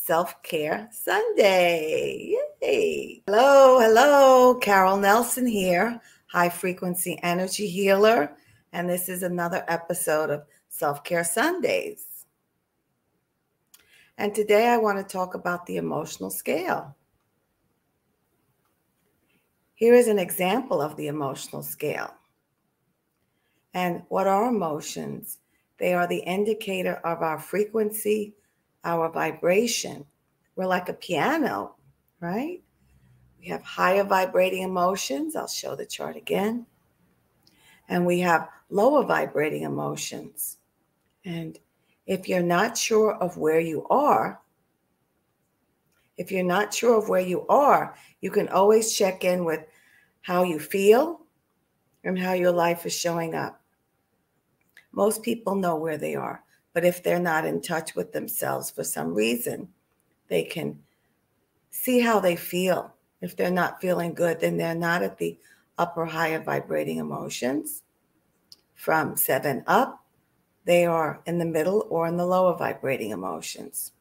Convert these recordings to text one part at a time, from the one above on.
Self-Care Sunday. Yay! Hello. Carol Nelson here, high frequency energy healer, and this is another episode of Self-Care Sundays. And today I want to talk about the emotional scale. Here is an example of the emotional scale. And what are emotions? They are the indicator of our frequency, our vibration. We're like a piano, right? We have higher vibrating emotions. I'll show the chart again. And we have lower vibrating emotions. And if you're not sure of where you are, you can always check in with how you feel and how your life is showing up. Most people know where they are, but if they're not in touch with themselves for some reason, they can see how they feel. If they're not feeling good, then they're not at the upper, higher vibrating emotions. From 7 up, they are in the middle or in the lower vibrating emotions.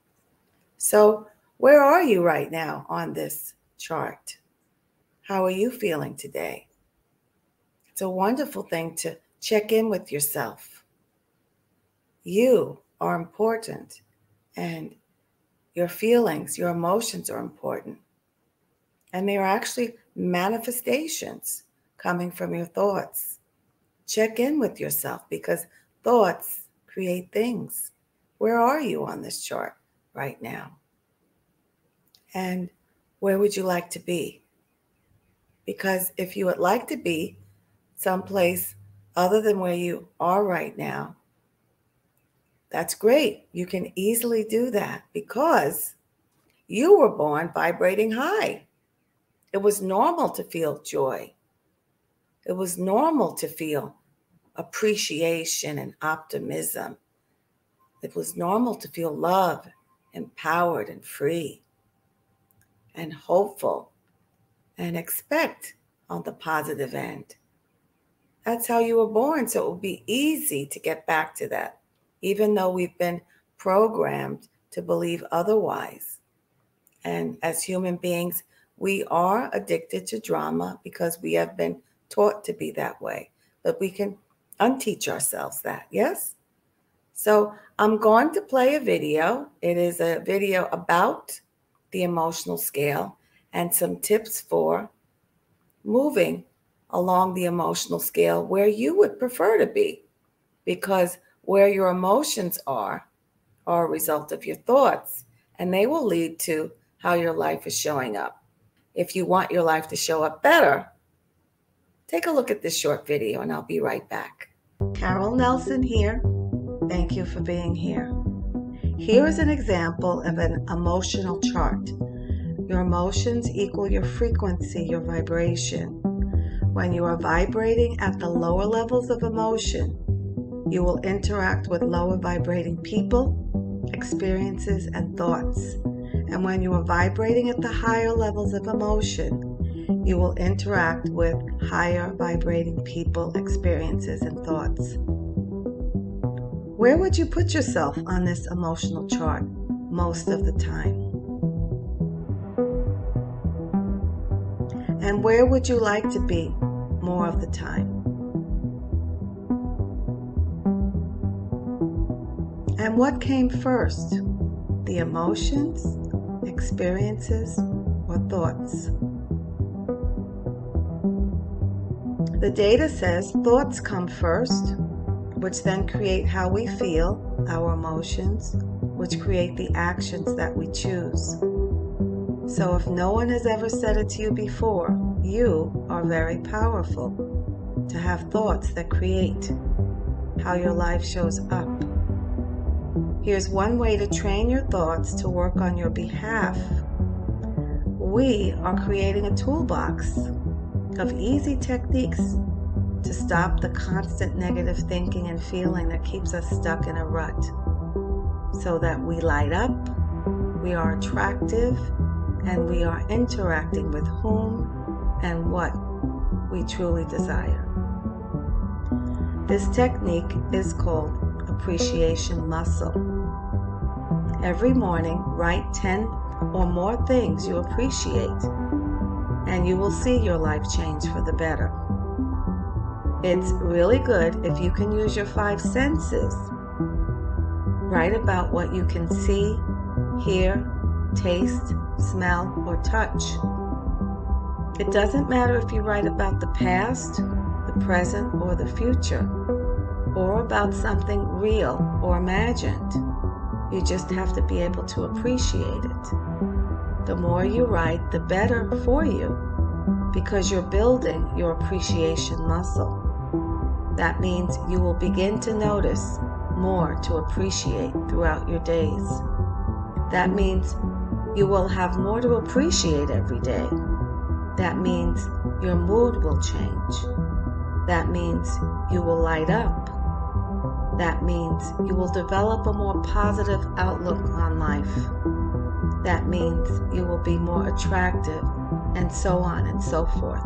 So where are you right now on this chart? How are you feeling today? It's a wonderful thing to check in with yourself. You are important, and your feelings, your emotions are important. And they are actually manifestations coming from your thoughts. Check in with yourself because thoughts create things. Where are you on this chart right now? And where would you like to be? Because if you would like to be someplace other than where you are right now, that's great. You can easily do that because you were born vibrating high. It was normal to feel joy. It was normal to feel appreciation and optimism. It was normal to feel love, empowered and free and hopeful and expect on the positive end. That's how you were born. So it will be easy to get back to that, even though we've been programmed to believe otherwise. And as human beings, we are addicted to drama because we have been taught to be that way. But we can unteach ourselves that, yes? So I'm going to play a video. It is a video about the emotional scale and some tips for moving along the emotional scale where you would prefer to be. Because where your emotions are a result of your thoughts, and they will lead to how your life is showing up. If you want your life to show up better, take a look at this short video and I'll be right back. Carol Nelson here. Thank you for being here. Here is an example of an emotional chart. Your emotions equal your frequency, your vibration. When you are vibrating at the lower levels of emotion, you will interact with lower vibrating people, experiences, and thoughts. And when you are vibrating at the higher levels of emotion, you will interact with higher vibrating people, experiences, and thoughts. Where would you put yourself on this emotional chart most of the time? And where would you like to be more of the time? And what came first? The emotions, experiences, or thoughts? The data says thoughts come first, which then create how we feel, our emotions, which create the actions that we choose. So if no one has ever said it to you before, you are very powerful to have thoughts that create how your life shows up. Here's one way to train your thoughts to work on your behalf. We are creating a toolbox of easy techniques to stop the constant negative thinking and feeling that keeps us stuck in a rut, so that we light up, we are attractive, and we are interacting with whom and what we truly desire. This technique is called appreciation muscle. Every morning, write 10 or more things you appreciate, and you will see your life change for the better. It's really good if you can use your 5 senses. Write about what you can see, hear, taste, smell, or touch. It doesn't matter if you write about the past, the present, or the future, or about something real or imagined. You just have to be able to appreciate it. The more you write, the better for you, because you're building your appreciation muscle. That means you will begin to notice more to appreciate throughout your days. That means you will have more to appreciate every day. That means your mood will change. That means you will light up. That means you will develop a more positive outlook on life. That means you will be more attractive, and so on and so forth.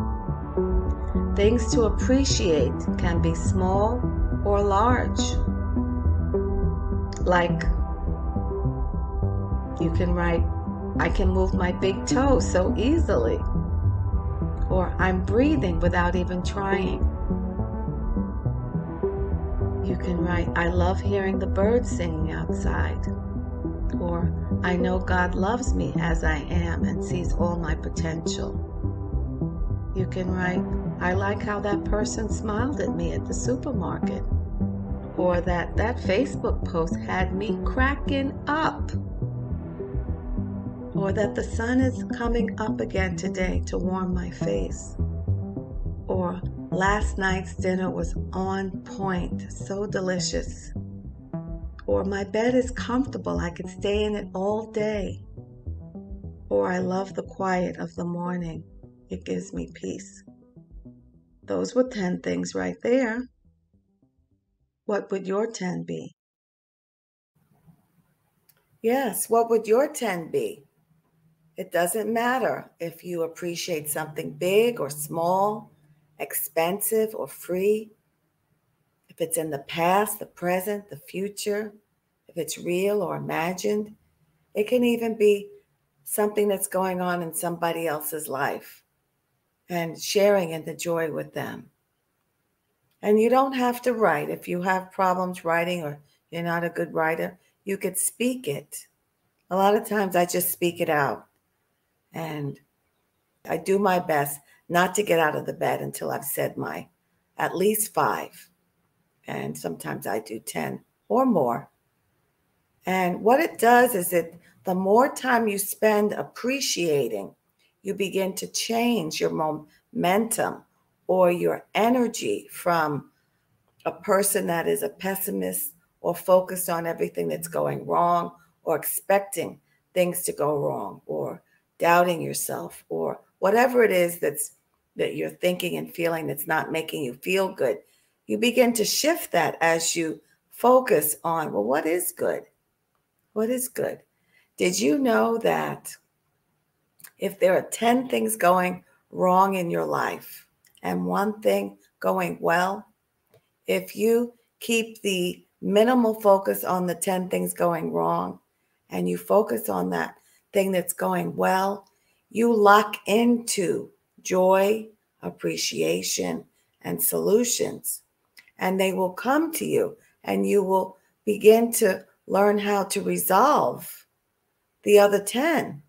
Things to appreciate can be small or large. Like, you can write, I can move my big toe so easily. Or I'm breathing without even trying. You can write, I love hearing the birds singing outside. Or, I know God loves me as I am and sees all my potential. You can write, I like how that person smiled at me at the supermarket. Or that Facebook post had me cracking up. Or that the sun is coming up again today to warm my face. Or last night's dinner was on point, so delicious. Or my bed is comfortable, I could stay in it all day. Or I love the quiet of the morning, it gives me peace. Those were 10 things right there. What would your 10 be? Yes, what would your 10 be? It doesn't matter if you appreciate something big or small, expensive or free, if it's in the past, the present, the future, if it's real or imagined. It can even be something that's going on in somebody else's life and sharing in the joy with them. And you don't have to write. If you have problems writing or you're not a good writer, you could speak it. A lot of times I just speak it out. And I do my best not to get out of the bed until I've said my at least 5. And sometimes I do 10 or more. And what it does is that the more time you spend appreciating, you begin to change your momentum or your energy from a person that is a pessimist or focused on everything that's going wrong or expecting things to go wrong or doubting yourself or whatever it is that you're thinking and feeling that's not making you feel good. You begin to shift that as you focus on, well, what is good? What is good? Did you know that if there are 10 things going wrong in your life and one thing going well, if you keep the minimal focus on the 10 things going wrong and you focus on that thing that's going well, you lock into joy, appreciation, and solutions. And they will come to you and you will begin to learn how to resolve the other 10.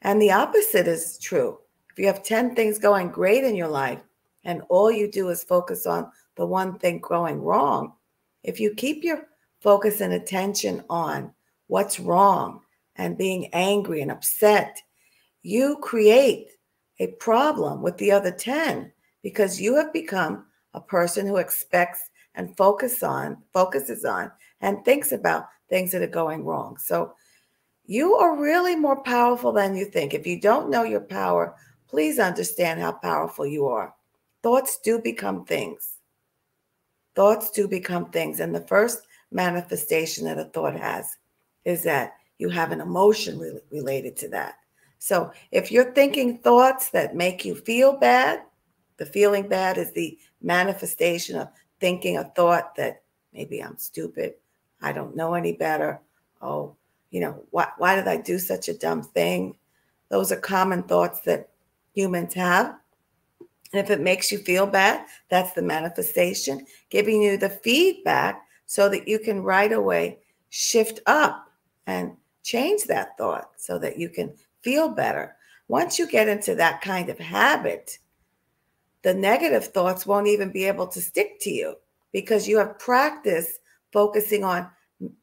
And the opposite is true. If you have 10 things going great in your life and all you do is focus on the one thing going wrong, if you keep your focus and attention on what's wrong and being angry and upset, you create a problem with the other 10 because you have become a person who expects and focuses on and thinks about things that are going wrong. So you are really more powerful than you think. If you don't know your power, please understand how powerful you are. Thoughts do become things. Thoughts do become things. And the first manifestation that a thought has is that you have an emotion related to that. So if you're thinking thoughts that make you feel bad, the feeling bad is the manifestation of thinking a thought that maybe I'm stupid, I don't know any better, oh, Why did I do such a dumb thing? Those are common thoughts that humans have. And if it makes you feel bad, that's the manifestation giving you the feedback so that you can right away shift up and change that thought so that you can feel better. Once you get into that kind of habit, the negative thoughts won't even be able to stick to you because you have practiced focusing on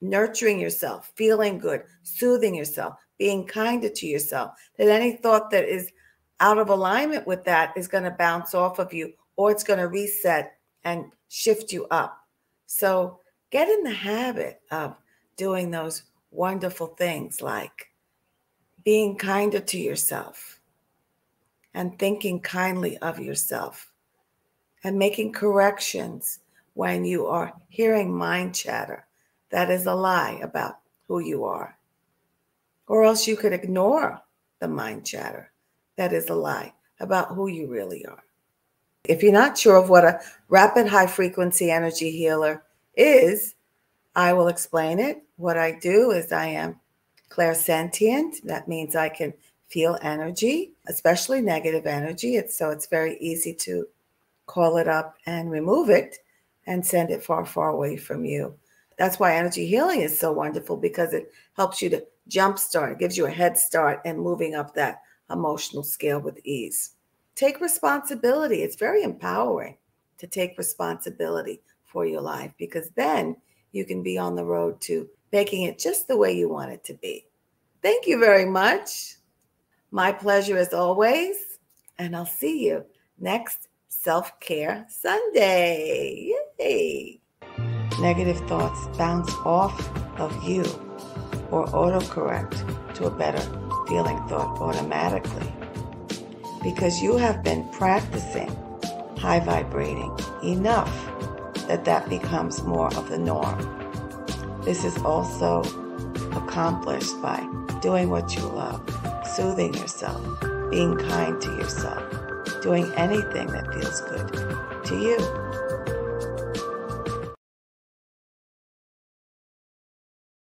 nurturing yourself, feeling good, soothing yourself, being kinder to yourself. That any thought that is out of alignment with that is going to bounce off of you, or it's going to reset and shift you up. So get in the habit of doing those wonderful things like being kinder to yourself and thinking kindly of yourself and making corrections when you are hearing mind chatter that is a lie about who you are. Or else you could ignore the mind chatter that is a lie about who you really are. If you're not sure of what a rapid high frequency energy healer is, I will explain it. What I do is I am clairsentient. That means I can feel energy, especially negative energy. So it's very easy to call it up and remove it and send it far, far away from you. That's why energy healing is so wonderful, because it helps you to jumpstart. It gives you a head start in moving up that emotional scale with ease. Take responsibility. It's very empowering to take responsibility for your life, because then you can be on the road to making it just the way you want it to be. Thank you very much. My pleasure as always. And I'll see you next Self-Care Sunday. Yay! Negative thoughts bounce off of you or autocorrect to a better feeling thought automatically, because you have been practicing high vibrating enough that becomes more of the norm. This is also accomplished by doing what you love, soothing yourself, being kind to yourself, doing anything that feels good to you.